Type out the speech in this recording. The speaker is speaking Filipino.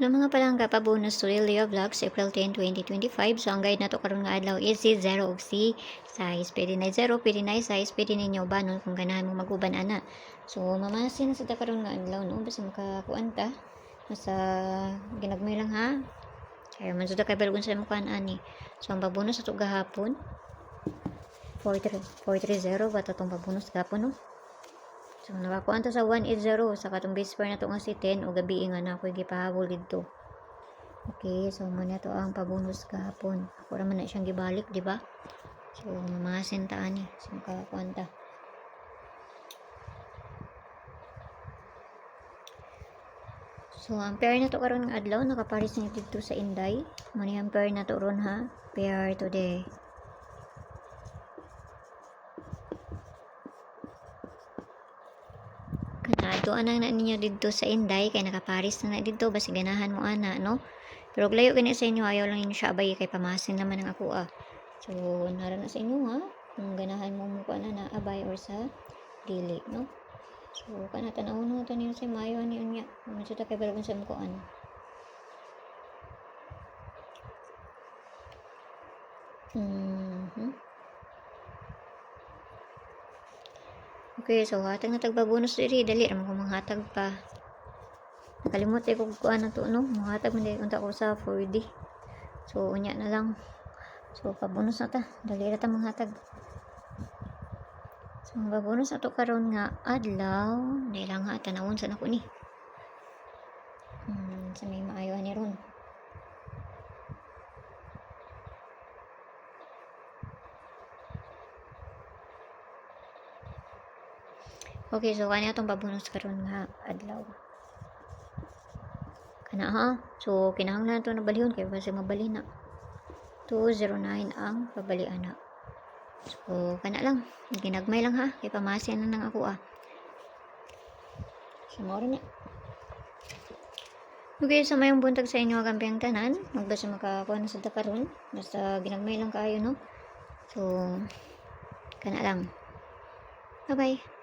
Hello mga palangga, pa-bonus to Leo Vlogs, April 10, 2025. So, ang guide na to karon nga adlaw is si 0 of C size. Pwede na 0, pwede na size, pwede ninyo banon kung ganahan mo mag-uban ana. So, mamasin na sa karon nga adlaw, no? Basta makakuan ta. Nasa ginagmay lang ha. Kaya man suda kay balgon sa mukaan ani. So, ang pa-bonus ato gahapon 430 bata tong pa-bonus gahapon, no? So, nakakuan ta sa 180 sa katong base pair na to nga si 10 o gabi nga na ako gipahabol dito. Okay, so muna to ang pabonus kahapon. Ako naman na siyang gibalik, di ba? So, mga sentaan ni. So, makakuan ta. So, ang pair na to karon nga adlaw nakaparis na dito sa Inday. Muna ang pair na to ron ha. Pair today. Kanado anang na ninyo dito sa Inday kay nakaparis na dito basi ganahan mo ana, no? Pero layo gani sa inyo ayaw lang inyo siya abay kay pamasin naman ang ako So nara na sa inyo ha kung ganahan mo mo na abay or sa dili, no? So kana tanawon mo to niyo sa mayo ni unya. Medyo ta kay balgon sa mukuan. Okay, so hatag na tagbabonus diri dali ra mo manghatag pa. Nakalimot ko kuan na to, no? Manghatag man di unta ko sa 4D. So unya na lang. So pabonus na ta, dali ra ta manghatag. So ang pabonus ato karon nga adlaw, dili lang ha tanawon sa nako ni. Sa may maayo ni ron. Okay, so kanya atong pabonus karon nga adlaw. Kana ha. So kinahanglan nato na balihon kay basi mabali na. 209 ang pabalian na. So kana lang, ginagmay lang ha kay pamasin na nang ako So mao na. Okay, so mayong buntag sa inyo kampiyang tanan. Magbasa makakuha na sa karon. Basta ginagmay lang kayo, no? So kana lang. Bye-bye.